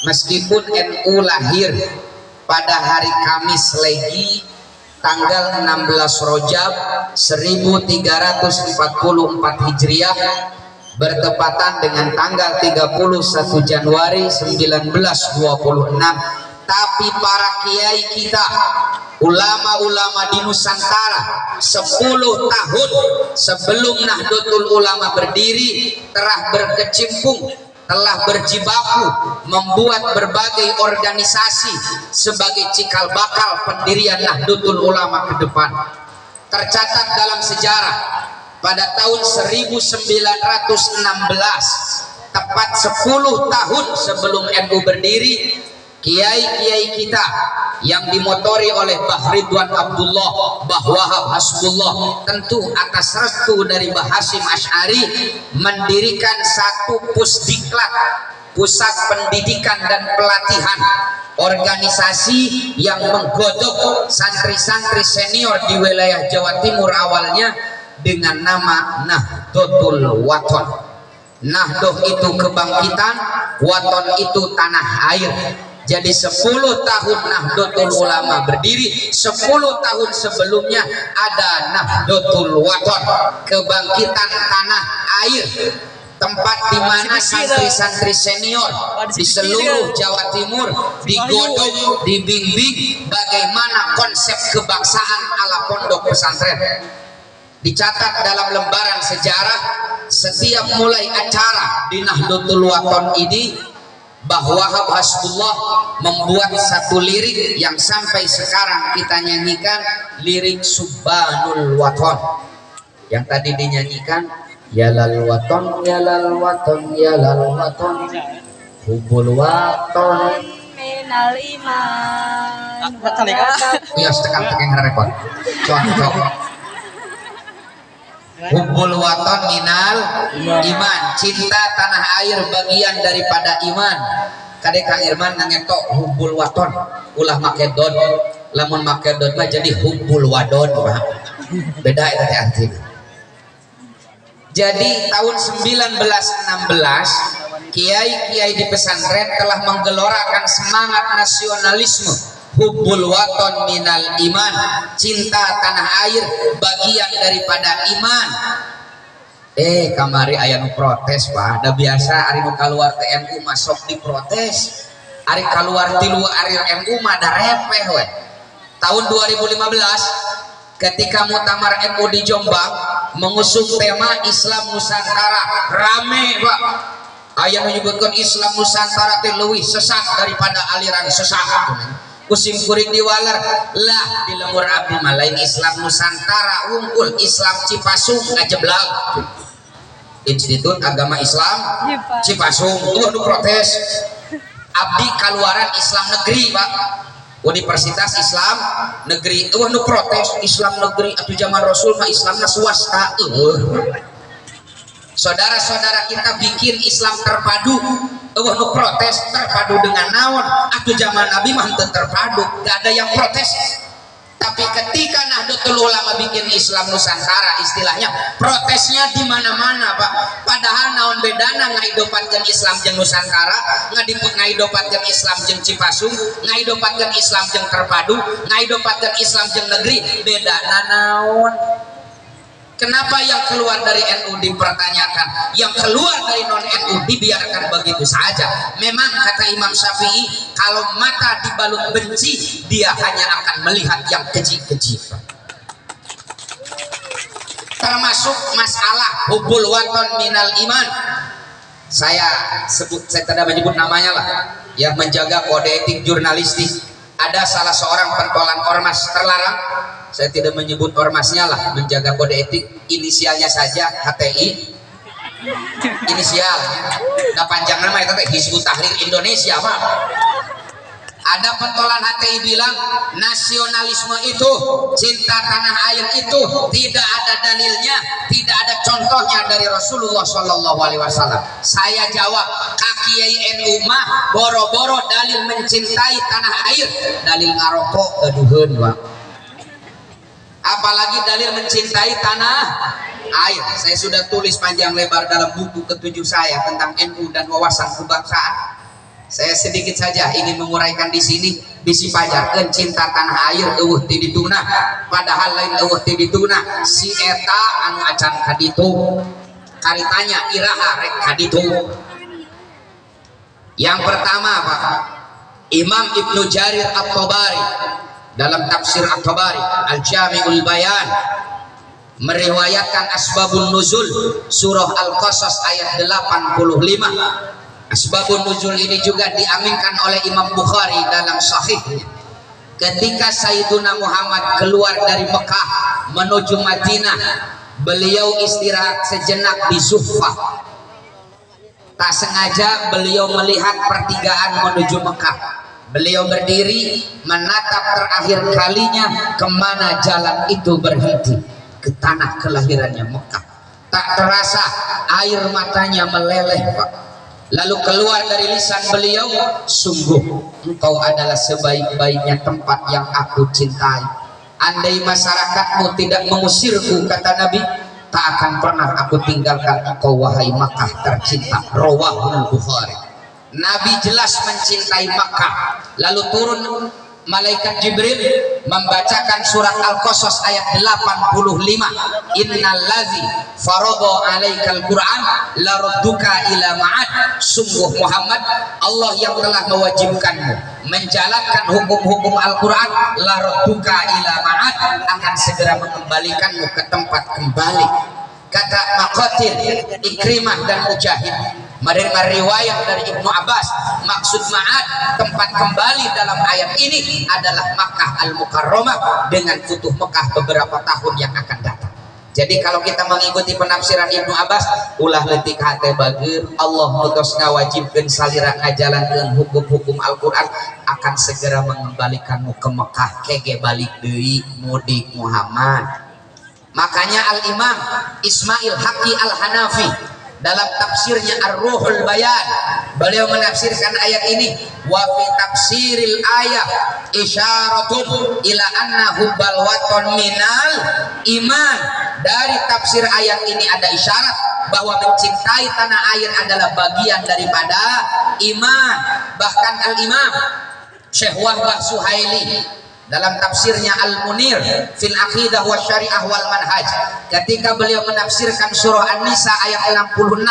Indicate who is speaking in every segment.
Speaker 1: Meskipun NU lahir pada hari Kamis Legi tanggal 16 Rajab 1344 Hijriah bertepatan dengan tanggal 31 Januari 1926, tapi para kiai kita, ulama-ulama di Nusantara 10 tahun sebelum Nahdlatul Ulama berdiri telah berkecimpung, telah berjibaku membuat berbagai organisasi sebagai cikal bakal pendirian Nahdlatul Ulama ke depan. Tercatat dalam sejarah pada tahun 1916, tepat 10 tahun sebelum NU berdiri, kiai-kiai kita yang dimotori oleh Mbah Ridwan Abdullah, Mbah Wahab Hasbullah, tentu atas restu dari Mbah Hasyim Asy'ari, mendirikan satu pusdiklat, pusat pendidikan dan pelatihan, organisasi yang menggodok santri-santri senior di wilayah Jawa Timur awalnya dengan nama Nahdlatul Wathon. Nahdoh itu kebangkitan, waton itu tanah air. Jadi 10 tahun Nahdlatul Ulama berdiri, 10 tahun sebelumnya ada Nahdlatul Wathon, kebangkitan tanah air, tempat di mana santri-santri senior di seluruh Jawa Timur digodok, dibimbing bagaimana konsep kebangsaan ala pondok pesantren. Dicatat dalam lembaran sejarah, setiap mulai acara di Nahdlatul Wathon ini, Mbah Wahab Hasbullah membuat satu lirik yang sampai sekarang kita nyanyikan, lirik Subhanul Wathon, yang tadi dinyanyikan, Yalal Wathon, Yalal Wathon, Yalal Wathon, Hubul Wathon
Speaker 2: minal iman.
Speaker 1: Iya, tekan-tekan rekod. Contoh Hubul Wathon minal iman, cinta tanah air bagian daripada iman. Kadek Kang Irman ngangetok Hubul Wathon, ulah makedon, lamun makedon mah jadi Hubul Wadon, beda itu teh artinya. Jadi tahun 1916 kiai-kiai di pesantren telah menggelorakan semangat nasionalisme, Hubbul Wathon minal iman, cinta tanah air bagian daripada iman. Kamari aya nu protes, Pak. Da biasa ari nu kaluar TNU masuk diprotes. Ari kaluar ti luar ari NU mah da repeh we. Tahun 2015 ketika muktamar NU di Jombang mengusung tema Islam Nusantara, rame, Pak. Aya nu nyebutkeun Islam Nusantara teh leuwih sesat daripada aliran sesat. Kusim kuring diwaler lah di lemur abdi mah lain Islam Nusantara unggul, Islam Cipasung ngajeblag. Institut Agama Islam Cipasung nu protes. Abdi kaluaran Islam negeri, Pak. Universitas Islam negeri nu protes Islam negeri atuh zaman Rasul mah Islamna swasta. Saudara-saudara kita bikin Islam terpadu, nu protes terpadu dengan naon? Atuh zaman Nabi mah teu terpadu, gak ada yang protes. Tapi ketika Nahdlatul Ulama bikin Islam Nusantara, istilahnya protesnya di mana-mana, Pak. Padahal naon bedana ngaidopakeun Islam jeung Nusantara, ngaidopakeun Islam jeung Cipasung, ngaidopakeun Islam jeung terpadu, ngaidopakeun Islam jeung negeri, bedana naon? Kenapa yang keluar dari NU dipertanyakan, yang keluar dari non-NU dibiarkan begitu saja? Memang kata Imam Syafi'i, kalau mata dibalut benci, dia hanya akan melihat yang keji-keji. Termasuk masalah Hubbul Wathon minal iman. Saya tidak menyebut namanya lah, yang menjaga kode etik jurnalistik. Ada salah seorang pentolan ormas terlarang, saya tidak menyebut ormasnya lah, menjaga kode etik, inisialnya saja HTI, inisialnya nggak panjang nama itu Hizbut Tahrir Indonesia, Pak. Ada pentolan HTI bilang nasionalisme itu, cinta tanah air itu tidak ada dalilnya, tidak ada contohnya dari Rasulullah SAW. Saya jawab, Kiai NU mah boro-boro dalil mencintai tanah air, dalil ngarokok keduhun, Pak. Apalagi dalil mencintai tanah air. Saya sudah tulis panjang lebar dalam buku ke-7 saya tentang NU dan wawasan kebangsaan. Saya sedikit saja ingin menguraikan di sini bisi pajarkeun cinta tanah air eueuh ti dituna, padahal lain eueuh ti dituna si eta anu acan kaditu karitanya iraha rek kaditu. Yang pertama Pak, Imam Ibnu Jarir At-Tabari dalam tafsir At-Tabari Al-Jami'ul Bayan meriwayatkan asbabun nuzul surah Al-Qasas ayat 85. Asbabun nuzul ini juga diaminkan oleh Imam Bukhari dalam sahihnya. Ketika Sayyiduna Muhammad keluar dari Mekah menuju Madinah, beliau istirahat sejenak di Zuhfah. Tak sengaja beliau melihat pertigaan menuju Mekah. Beliau berdiri menatap terakhir kalinya kemana jalan itu berhenti, ke tanah kelahirannya Mekah. Tak terasa air matanya meleleh Pak. Lalu keluar dari lisan beliau, sungguh engkau adalah sebaik-baiknya tempat yang aku cintai. Andai masyarakatmu tidak mengusirku, kata Nabi, tak akan pernah aku tinggalkan engkau wahai Makkah tercinta. Rawahul Bukhari. Nabi jelas mencintai Makkah. Lalu turun malaikat Jibril membacakan surat Al-Qasas ayat 85. Innallazi farada 'alaikal Qur'an larudduka ila ma'ad. Sungguh Muhammad, Allah yang telah mewajibkanmu menjalankan hukum-hukum Al-Qur'an, larudduka ila ma'ad, akan segera mengembalikanmu ke tempat kembali. Kata Maqatil, Ikrimah dan Mujahid menerima riwayat dari Ibnu Abbas, maksud ma'ad tempat kembali dalam ayat ini adalah Makkah Al-Mukarramah dengan futuh Mekah beberapa tahun yang akan datang. Jadi kalau kita mengikuti penafsiran Ibnu Abbas, ulah leutik hate bageur, Allah mutos ngawajibkeun salira ngajalankeun hukum-hukum Al-Qur'an, akan segera mengembalikanmu ke Mekah kege balik deui mudik Muhammad. Makanya Al-Imam Ismail Haqqi Al-Hanafi dalam tafsirnya Ar-Ruhul Bayan, beliau menafsirkan ayat ini, wa fi tafsiril ayat isyaratun ila anna hubbal waton minal iman. Dari tafsir ayat ini ada isyarat bahwa mencintai tanah air adalah bagian daripada iman. Bahkan Al-Imam Syekh Wahbah Suhaili dalam tafsirnya Al-Munir fil Aqidah wa Syariah wal Manhaj, ketika beliau menafsirkan surah An-Nisa ayat 66,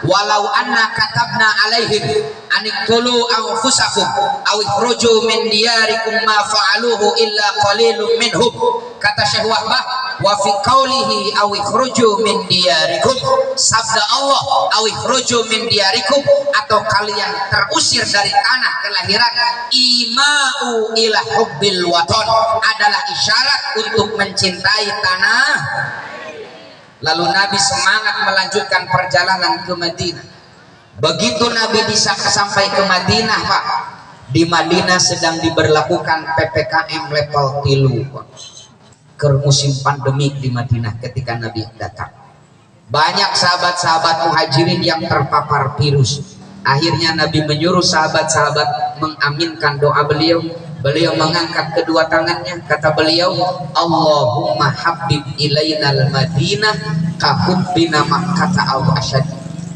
Speaker 1: walau anna katabna alaihim aniqtulu anfusakum aw ikhruju min diyarikum ma fa'aluhu illa qalilun minhum. Kata Syekh Wahbah, wa fi qaulihi aw ikhruju min diyarikum, sabda Allah aw ikhruju min diyarikum, atau kalian terusir dari tanah kelahiran, ima'u ila hubbil waton, adalah isyarat untuk mencintai tanah. Lalu Nabi semangat melanjutkan perjalanan ke Madinah. Begitu Nabi bisa sampai ke Madinah Pak, di Madinah sedang diberlakukan PPKM level 3 Pak. Ke musim pandemik di Madinah ketika Nabi datang. Banyak sahabat-sahabat muhajirin yang terpapar virus. Akhirnya Nabi menyuruh sahabat-sahabat mengaminkan doa beliau. Beliau mengangkat kedua tangannya, kata beliau, Allahumma habib ilainal madinah kahubbina makkata aw asyad.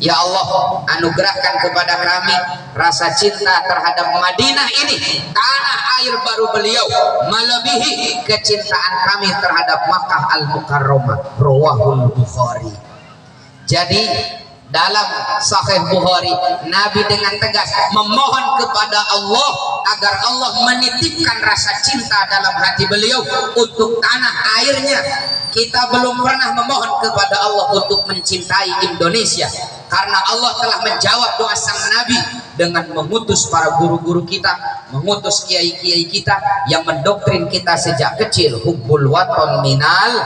Speaker 1: Ya Allah, anugerahkan kepada kami rasa cinta terhadap Madinah ini, tanah air baru beliau, melebihi kecintaan kami terhadap Makkah Al-Mukarramah. Rawahul Bukhari. Jadi dalam Sahih Bukhari, Nabi dengan tegas memohon kepada Allah agar Allah menitipkan rasa cinta dalam hati beliau untuk tanah airnya. Kita belum pernah memohon kepada Allah untuk mencintai Indonesia, karena Allah telah menjawab doa sang Nabi dengan mengutus para guru-guru kita, mengutus kiai-kiai kita yang mendoktrin kita sejak kecil, hubbul waton minal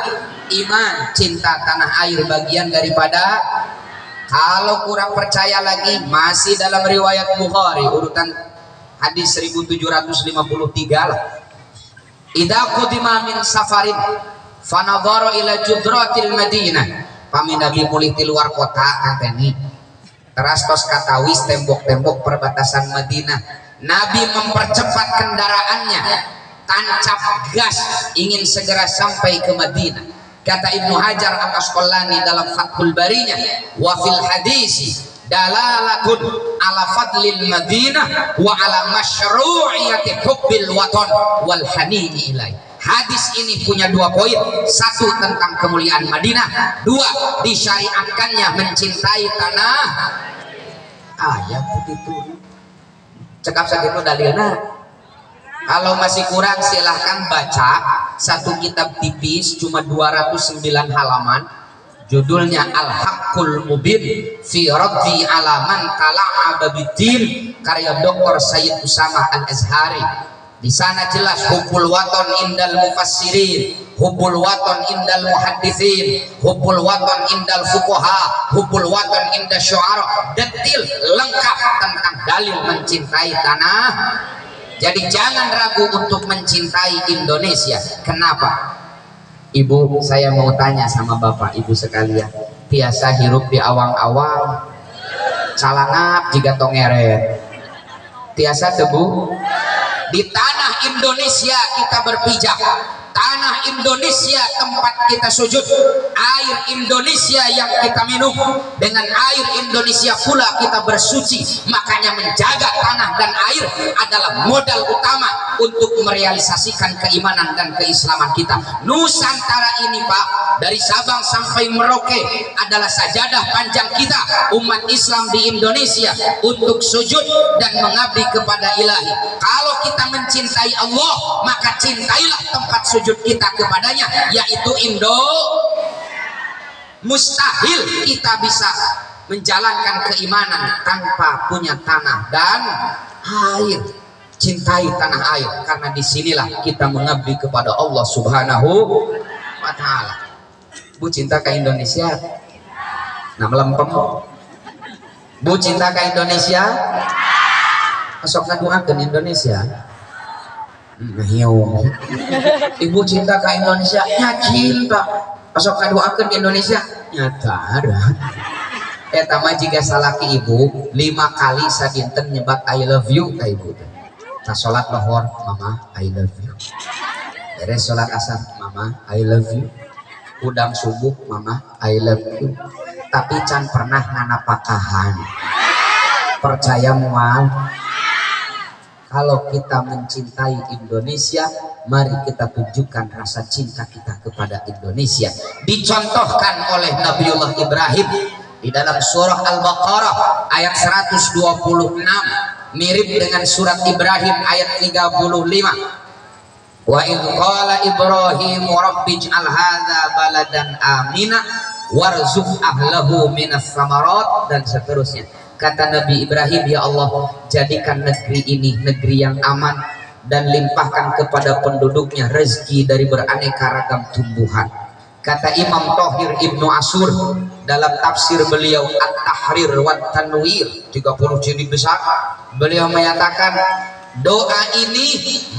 Speaker 1: iman, cinta tanah air bagian daripada. Kalau kurang percaya lagi, masih dalam riwayat Bukhari urutan hadis 1753 lah. Idza qudima min safarin fanadhara ila judratil Madinah, pami Nabi mulih di luar kota kateni terastos katawis tembok-tembok perbatasan Madinah. Nabi mempercepat kendaraannya, tancap gas ingin segera sampai ke Madinah. Kata Ibnu Hajar Al-Asqalani dalam Fathul Barinya, wa fil hadisi dalalatun ala fadlil Madinah wa ala masyru'iyati hubbil watan wal hanini ilai. Hadis ini punya dua poin. Satu, tentang kemuliaan Madinah. Dua, disyariatkannya mencintai tanah. Ayat begitu. Cekap sakitu dalilna. Kalau masih kurang silahkan baca satu kitab tipis cuma 209 halaman. Judulnya Al-Haqqul Mubin fi Raddi ala man tala'aba biddin, karya Dr. Sayyid Usamah Al-Azhari. Di sana jelas hubbul waton indal mufassirin, hubbul waton indal muhadditsin, hubbul waton indal fuqaha, hubbul waton indal syu'ara. Detil lengkap tentang dalil mencintai tanah. Jadi jangan ragu untuk mencintai Indonesia. Kenapa? Ibu, saya mau tanya sama Bapak Ibu sekalian. Biasa hirup di awang-awang, calangap jika tongeret. Biasa tebu. Di tanah Indonesia kita berpijak, tanah Indonesia tempat kita sujud, air Indonesia yang kita minum, dengan air Indonesia pula kita bersuci. Makanya menjaga tanah dan air adalah modal utama untuk merealisasikan keimanan dan keislaman kita. Nusantara ini Pak, dari Sabang sampai Merauke adalah sajadah panjang kita umat Islam di Indonesia untuk sujud dan mengabdi kepada Ilahi. Kalau kita mencintai Allah, maka cintailah tempat sujud kita kepadanya, yaitu Indo. Mustahil kita bisa menjalankan keimanan tanpa punya tanah dan air. Cintai tanah air, karena disinilah kita mengabdi kepada Allah Subhanahu wa Ta'ala. Bu, cinta ke Indonesia? Nah, melempem. Bu, cinta ke Indonesia? Esok ngaduakeun Indonesia. Ibu cinta ke Indonesia? Ya cinta. Esok ngaduakeun Indonesia? Nyata ada. Eta mah jiga salaki ibu 5 kali sadinten nyebat I love you ka ibu. Nah, sholat lohor, mama I love you. Beres sholat asar, mama I love you. Udang subuh, mama I love you. Tapi can pernah nganapakahan. Percaya mual. Kalau kita mencintai Indonesia, mari kita tunjukkan rasa cinta kita kepada Indonesia. Dicontohkan oleh Nabiullah Ibrahim di dalam surah Al-Baqarah ayat 126, mirip dengan surat Ibrahim ayat 35. Wa idh qala Ibrahim rabbij'al hadza baladan amina warzuq ahlahu minas samarat, dan seterusnya. Kata Nabi Ibrahim, ya Allah, jadikan negeri ini negeri yang aman dan limpahkan kepada penduduknya rezeki dari beraneka ragam tumbuhan. Kata Imam Thohir Ibnu Ashur dalam tafsir beliau At-Tahrir wa Tanwir 30 jilid besar, beliau menyatakan doa ini